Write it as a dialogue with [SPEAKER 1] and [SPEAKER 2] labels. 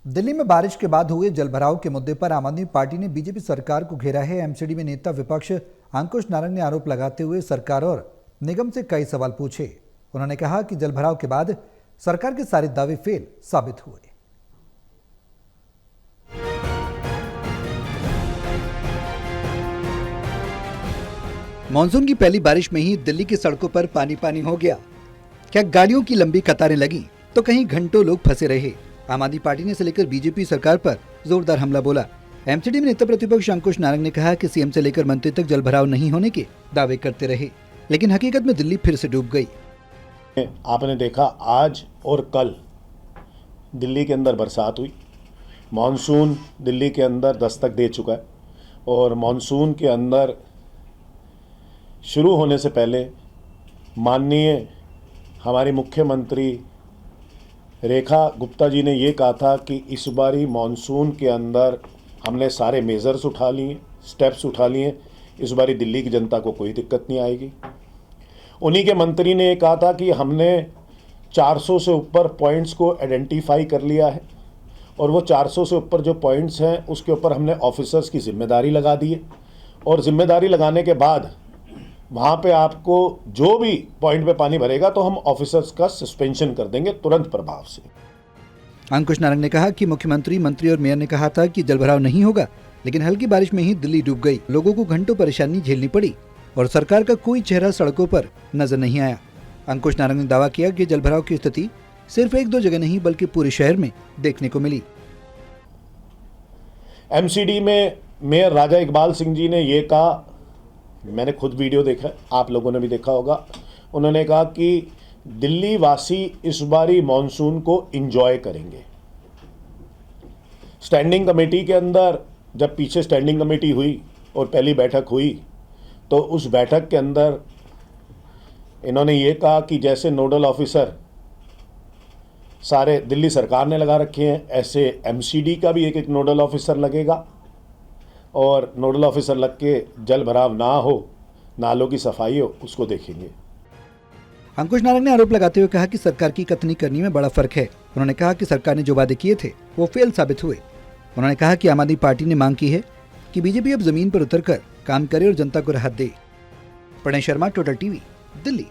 [SPEAKER 1] दिल्ली में बारिश के बाद हुए जलभराव के मुद्दे पर आम आदमी पार्टी ने बीजेपी सरकार को घेरा है। एमसीडी में नेता विपक्ष अंकुश नारंग ने आरोप लगाते हुए सरकार और निगम से कई सवाल पूछे। उन्होंने कहा कि जलभराव के बाद सरकार के सारे दावे फेल साबित हुए। मानसून की पहली बारिश में ही दिल्ली की सड़कों पर पानी पानी हो गया। क्या गाड़ियों की लंबी कतारें लगी तो कहीं घंटों लोग फंसे रहे। आम आदमी पार्टी ने इसे लेकर बीजेपी सरकार पर जोरदार हमला बोला। एमसीडी में नेता प्रतिपक्ष अंकुश नारंग ने कहा कि सीएम से लेकर मंत्री तक जलभराव नहीं होने के दावे करते रहे, लेकिन हकीकत में दिल्ली फिर से डूब गई।
[SPEAKER 2] आपने देखा आज और कल दिल्ली के अंदर बरसात हुई। मॉनसून दिल्ली के अंदर दस्तक दे चुका है और मॉनसून के अंदर शुरू होने से पहले माननीय हमारी मुख्यमंत्री रेखा गुप्ता जी ने ये कहा था कि इस बारी मॉनसून के अंदर हमने सारे मेजर्स उठा लिए, स्टेप्स उठा लिए, इस बारी दिल्ली की जनता को कोई दिक्कत नहीं आएगी। उन्हीं के मंत्री ने ये कहा था कि हमने 400 से ऊपर पॉइंट्स को आइडेंटिफाई कर लिया है और वो 400 से ऊपर जो पॉइंट्स हैं उसके ऊपर हमने ऑफिसर्स की जिम्मेदारी लगा दी है और जिम्मेदारी लगाने के बाद वहाँ पे आपको जो भी पॉइंट पे पानी भरेगा तो हम ऑफिसर्स का सस्पेंशन कर देंगे तुरंत प्रभाव से।
[SPEAKER 1] अंकुश नारंग ने कहा कि मुख्यमंत्री, मंत्री और मेयर ने कहा था कि जलभराव नहीं होगा, लेकिन हल्की बारिश में ही दिल्ली डूब गई। लोगों को घंटों परेशानी झेलनी पड़ी और सरकार का कोई चेहरा सड़कों पर नजर नहीं आया। अंकुश नारंग ने दावा किया कि जलभराव की स्थिति सिर्फ एक दो जगह नहीं बल्कि पूरे शहर में देखने को मिली।
[SPEAKER 2] एमसीडी में मेयर राजा इकबाल सिंह जी ने ये कहा, मैंने खुद वीडियो देखा, आप लोगों ने भी देखा होगा। उन्होंने कहा कि दिल्ली वासी इस बारी मॉनसून को एंजॉय करेंगे। स्टैंडिंग कमेटी के अंदर जब पीछे स्टैंडिंग कमेटी हुई और पहली बैठक हुई तो उस बैठक के अंदर इन्होंने ये कहा कि जैसे नोडल ऑफिसर सारे दिल्ली सरकार ने लगा रखे हैं, ऐसे एमसीडी का भी एक नोडल ऑफिसर लगेगा और नोडल ऑफिसर लग के जल भराव ना हो, नालों की सफाई हो, उसको देखेंगे।
[SPEAKER 1] अंकुश नारंग ने आरोप लगाते हुए कहा कि सरकार की कथनी करनी में बड़ा फर्क है। उन्होंने कहा कि सरकार ने जो वादे किए थे वो फेल साबित हुए। उन्होंने कहा कि आम आदमी पार्टी ने मांग की है कि बीजेपी अब जमीन पर उतरकर काम करे और जनता को राहत दे। Pranay Sharma, total TV, Delhi.